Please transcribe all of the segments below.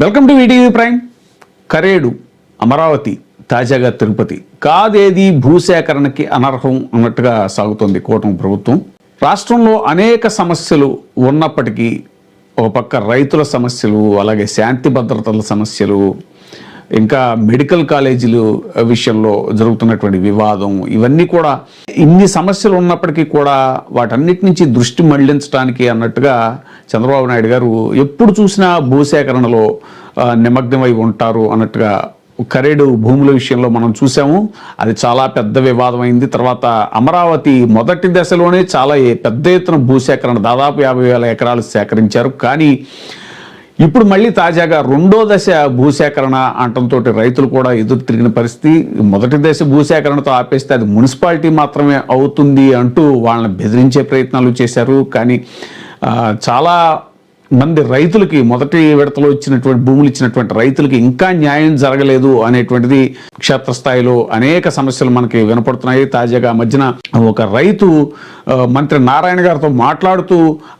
Welcome to VTV prime. Karedu, Amaravati, తాజాగా తిరుపతి కాదేది భూసేకరణకి అనర్హం అన్నట్టుగా సాగుతోంది కూటమి ప్రభుత్వం. రాష్ట్రంలో అనేక సమస్యలు ఉన్నప్పటికీ ఒక పక్క రైతుల సమస్యలు, అలాగే శాంతి భద్రతల సమస్యలు, ఇంకా మెడికల్ కాలేజీలు విషయంలో జరుగుతున్నటువంటి వివాదం, ఇవన్నీ కూడా ఇన్ని సమస్యలు ఉన్నప్పటికీ కూడా వాటన్నిటి నుంచి దృష్టి మళ్లించడానికి అన్నట్టుగా చంద్రబాబు నాయుడు గారు ఎప్పుడు చూసినా భూసేకరణలో నిమగ్నమై ఉంటారు అన్నట్టుగా కరేడు భూముల విషయంలో మనం చూసాము. అది చాలా పెద్ద వివాదం అయింది. తర్వాత అమరావతి మొదటి దశలోనే చాలా పెద్ద ఎత్తున భూసేకరణ, దాదాపు 50,000 ఎకరాలు సేకరించారు. కానీ ఇప్పుడు మళ్ళీ తాజాగా రెండో దశ భూసేకరణ అంటంతో రైతులు కూడా ఎదురు తిరిగిన పరిస్థితి. మొదటి దశ భూసేకరణతో ఆపేస్తే అది మున్సిపాలిటీ మాత్రమే అవుతుంది అంటూ వాళ్ళని బెదిరించే ప్రయత్నాలు చేశారు. కానీ చాలా మంది రైతులకి మొదటి విడతలో ఇచ్చినటువంటి భూములు ఇచ్చినటువంటి రైతులకి ఇంకా న్యాయం జరగలేదు అనేటువంటిది క్షేత్రస్థాయిలో అనేక సమస్యలు మనకి వినపడుతున్నాయి. తాజాగా మధ్యన ఒక రైతు మంత్రి నారాయణ గారితో మాట్లాడుతూ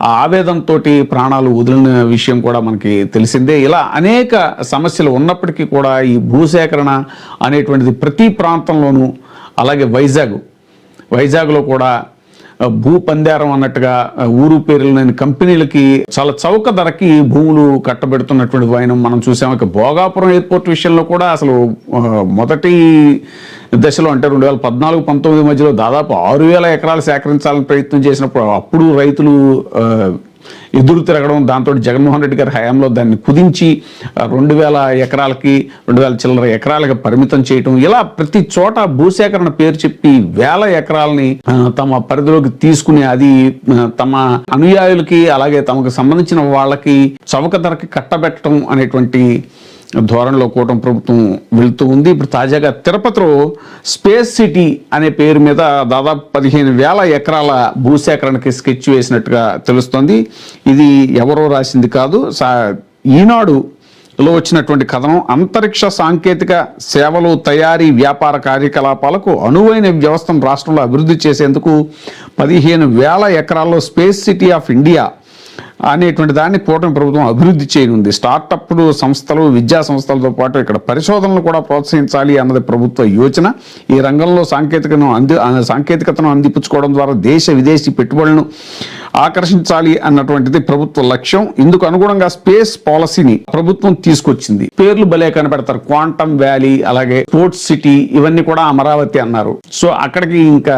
ఆ ఆవేదనతో ప్రాణాలు వదిలిన విషయం కూడా మనకి తెలిసిందే. ఇలా అనేక సమస్యలు ఉన్నప్పటికీ కూడా ఈ భూసేకరణ అనేటువంటిది ప్రతి ప్రాంతంలోనూ, అలాగే వైజాగ్లో కూడా భూ పందేరం అన్నట్టుగా ఊరు పేర్లు లేని కంపెనీలకి చాలా చౌక ధరకి భూములు కట్టబెడుతున్నటువంటి వైనం మనం చూసాము. ఇక భోగాపురం ఎయిర్పోర్ట్ విషయంలో కూడా అసలు మొదటి దశలో అంటే 2014-19 మధ్యలో దాదాపు 6,000 ఎకరాలు సేకరించాలని ప్రయత్నం చేసినప్పుడు అప్పుడు రైతులు ఎదురు తిరగడం, దాంతో జగన్మోహన్ రెడ్డి గారి హయాంలో దాన్ని కుదించి 2,000 ఎకరాలకి 2,000 చిల్లర ఎకరాలకి పరిమితం చేయటం, ఇలా ప్రతి చోట భూసేకరణ పేరు చెప్పి 1,000 ఎకరాలని తమ పరిధిలోకి తీసుకుని అది తమ అనుయాయులకి అలాగే తమకు సంబంధించిన వాళ్ళకి చౌక ధరకి కట్టబెట్టడం అనేటువంటి ధోరణిలో కూటమి ప్రభుత్వం వెళుతూ ఉంది. ఇప్పుడు తాజాగా తిరుపతిలో స్పేస్ సిటీ అనే పేరు మీద దాదాపు 15,000 ఎకరాల భూసేకరణకి స్కెచ్ వేసినట్టుగా తెలుస్తోంది. ఇది ఎవరో రాసింది కాదు, ఈనాడులో వచ్చినటువంటి కథనం. అంతరిక్ష సాంకేతిక సేవలు, తయారీ, వ్యాపార కార్యకలాపాలకు అనువైన వ్యవస్థను రాష్ట్రంలో అభివృద్ధి చేసేందుకు 15,000 ఎకరాల్లో స్పేస్ సిటీ ఆఫ్ ఇండియా అనేటువంటి దాన్ని కూటమి ప్రభుత్వం అభివృద్ధి చేయనుంది. స్టార్టప్లు సంస్థలు, విద్యా సంస్థలతో పాటు ఇక్కడ పరిశోధనలు కూడా ప్రోత్సహించాలి అన్నది ప్రభుత్వ యోచన. ఈ రంగంలో సాంకేతికతను అందిపుచ్చుకోవడం ద్వారా దేశ విదేశీ పెట్టుబడులను ఆకర్షించాలి అన్నటువంటిది ప్రభుత్వ లక్ష్యం. ఇందుకు అనుగుణంగా స్పేస్ పాలసీని ప్రభుత్వం తీసుకొచ్చింది. పేర్లు భలే కనబెడతారు, క్వాంటమ్ వ్యాలీ, అలాగే స్పోర్ట్స్ సిటీ, ఇవన్నీ కూడా అమరావతి అన్నారు. సో అక్కడికి ఇంకా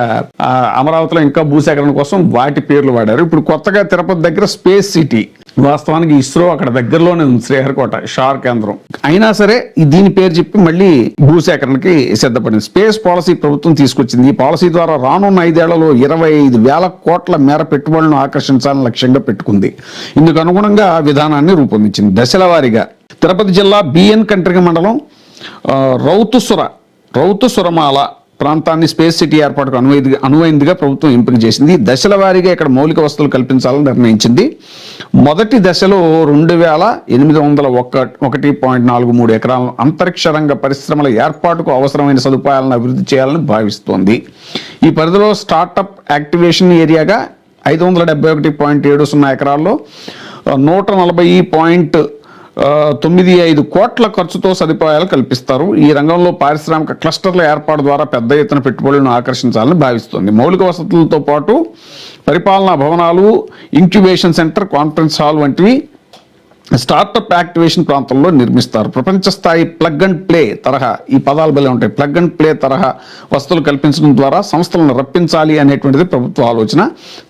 అమరావతిలో ఇంకా భూసేకరణ కోసం వాటి పేర్లు వాడారు. ఇప్పుడు కొత్తగా తిరుపతి దగ్గర స్పేస్ సిటీ, వాస్తవానికి ఇస్రో అక్కడ దగ్గరలోనే ఉంది, శ్రీహరికోట షార్ కేంద్రం. అయినా సరే దీని పేరు చెప్పి మళ్ళీ భూసేకరణకి సిద్ధపడింది. స్పేస్ పాలసీ ప్రభుత్వం తీసుకొచ్చింది. ఈ పాలసీ ద్వారా రానున్న 5 ఏళ్లలో 25,000 కోట్ల మేర పెట్టుబడులను ఆకర్షించాలని లక్ష్యంగా పెట్టుకుంది. ఇందుకు అనుగుణంగా విధానాన్ని రూపొందించింది. దశల వారీగా తిరుపతి జిల్లా బిఎన్ కంట్రిక మండలం రౌతుసురమాల ప్రాంతాన్ని స్పేస్ సిటీ ఏర్పాటుకు అనువైందిగా ప్రభుత్వం ఎంపిక చేసింది. దశల వారీగా ఇక్కడ మౌలిక వసతులు కల్పించాలని నిర్ణయించింది. మొదటి దశలో 2,801.43 ఎకరాలను అంతరిక్ష రంగ పరిశ్రమల ఏర్పాటుకు అవసరమైన సదుపాయాలను అభివృద్ధి చేయాలని భావిస్తోంది. ఈ పరిధిలో స్టార్టప్ యాక్టివేషన్ ఏరియాగా 571.70 ఎకరాల్లో 140.95 కోట్ల ఖర్చుతో సదుపాయాలు కల్పిస్తారు. ఈ రంగంలో పారిశ్రామిక క్లస్టర్ల ఏర్పాటు ద్వారా పెద్ద ఎత్తున పెట్టుబడులను ఆకర్షించాలని భావిస్తోంది. మౌలిక వసతులతో పాటు పరిపాలనా భవనాలు, ఇంక్యుబేషన్ సెంటర్, కాన్ఫరెన్స్ హాల్ వంటివి స్టార్టప్ యాక్టివేషన్ ప్రాంతంలో నిర్మిస్తారు. ప్రపంచ స్థాయి ప్లగ్ అండ్ ప్లే తరహా, ఈ పదాలు బలే ఉంటాయి, ప్లగ్ అండ్ ప్లే తరహా వసతులు కల్పించడం ద్వారా సంస్థలను రప్పించాలి అనేటువంటిది ప్రభుత్వ ఆలోచన.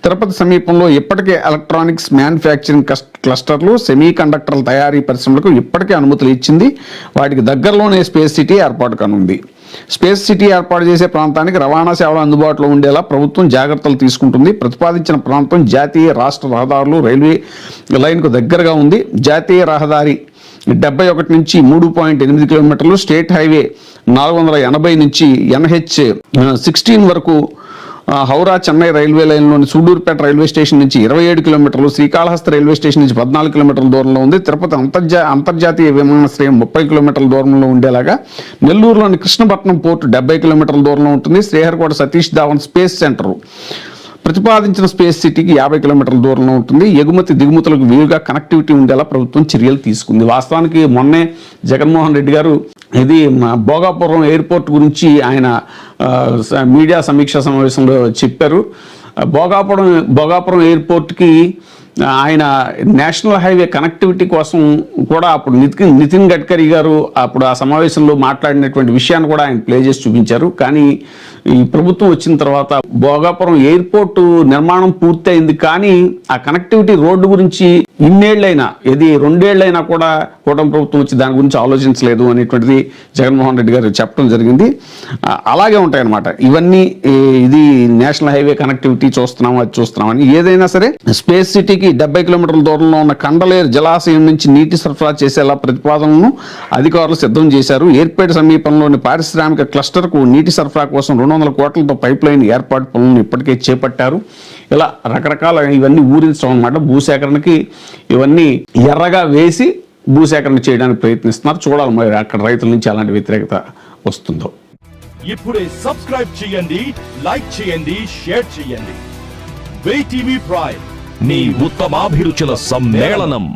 తిరుపతి సమీపంలో ఇప్పటికే ఎలక్ట్రానిక్స్ మ్యానుఫ్యాక్చరింగ్ క్లస్టర్లు, సెమీ కండక్టర్ల తయారీ పరిశ్రమలకు ఇప్పటికే అనుమతులు ఇచ్చింది. వాటికి దగ్గరలోనే స్పేస్ సిటీ ఏర్పాటు కానుంది. స్పేస్ సిటీ ఏర్పాటు చేసే ప్రాంతానికి రవాణా సేవలు అందుబాటులో ఉండేలా ప్రభుత్వం జాగ్రత్తలు తీసుకుంటుంది. ప్రతిపాదించిన ప్రాంతం జాతీయ, రాష్ట్ర రహదారులు, రైల్వే లైన్కు దగ్గరగా ఉంది. జాతీయ రహదారి 71 నుంచి 3.8 కిలోమీటర్లు, స్టేట్ హైవే 480 నుంచి NH16 వరకు, హౌరా చెన్నై రైల్వే లైన్లోని సూడూరుపేట రైల్వే స్టేషన్ నుంచి 27 కిలోమీటర్లు, శ్రీకాళహస్తి రైల్వే స్టేషన్ నుంచి 14 కిలోమీటర్ల దూరంలో ఉంది. తిరుపతి అంతర్జాతీయ విమానాశ్రయం 30 కిలోమీటర్ల దూరంలో ఉండేలాగా, నెల్లూరులోని కృష్ణపట్నం పోర్టు 70 కిలోమీటర్ల దూరంలో ఉంటుంది. శ్రీహరికోట సతీష్ ధావన్ స్పేస్ సెంటర్ ప్రతిపాదించిన స్పేస్ సిటీకి 50 కిలోమీటర్ల దూరంలో ఉంటుంది. ఎగుమతి దిగుమతులకు వీలుగా కనెక్టివిటీ ఉండేలా ప్రభుత్వం చర్యలు తీసుకుంది. వాస్తవానికి మొన్నే జగన్మోహన్ రెడ్డి గారు ఇది భోగాపురం ఎయిర్పోర్ట్ గురించి ఆయన మీడియా సమీక్షా సమావేశంలో చెప్పారు. భోగాపురం ఎయిర్పోర్ట్కి ఆయన నేషనల్ హైవే కనెక్టివిటీ కోసం కూడా అప్పుడు నితిన్ గడ్కరీ గారు అప్పుడు ఆ సమావేశంలో మాట్లాడినటువంటి విషయాన్ని కూడా ఆయన ప్లే చేసి చూపించారు. కానీ ఈ ప్రభుత్వం వచ్చిన తర్వాత భోగాపురం ఎయిర్పోర్టు నిర్మాణం పూర్తయింది, కానీ ఆ కనెక్టివిటీ రోడ్డు గురించి ఇన్నేళ్లైనా 2 ఏళ్లైనా కూడా కూటమి ప్రభుత్వం వచ్చి దాని గురించి ఆలోచించలేదు అనేటువంటిది జగన్మోహన్ రెడ్డి గారు చెప్పడం జరిగింది. అలాగే ఉంటాయన్నమాట ఇవన్నీ. ఇది నేషనల్ హైవే కనెక్టివిటీ చూస్తున్నామని ఏదైనా సరే స్పేస్ సిటీకి 70 కిలోమీటర్ల దూరంలో ఉన్న కండలేరు జలాశయం నుంచి నీటి సరఫరా చేసేలా ప్రతిపాదనను అధికారులు సిద్ధం చేశారు. ఎయిర్పేట సమీపంలోని పారిశ్రామిక క్లస్టర్కు నీటి సరఫరా కోసం 200 కోట్లతో పైప్ లైన్ ఏర్పాటు పనులను ఇప్పటికే చేపట్టారు. ఇలా రకరకాల ఇవన్నీ ఊరించడం అన్నమాట. భూసేకరణకి ఇవన్నీ ఎర్రగా వేసి భూసేకరణ చేయడానికి ప్రయత్నిస్తున్నారు. చూడాలి మరి అక్కడ రైతుల నుంచి ఎలాంటి వ్యతిరేకత వస్తుందో. ఇప్పుడే సబ్స్క్రైబ్ చేయండి, లైక్ చేయండి, షేర్ చేయండి. వే టీవీ ప్రైమ్, మీ ఉత్తమాభిరుచుల సమ్మేళనం.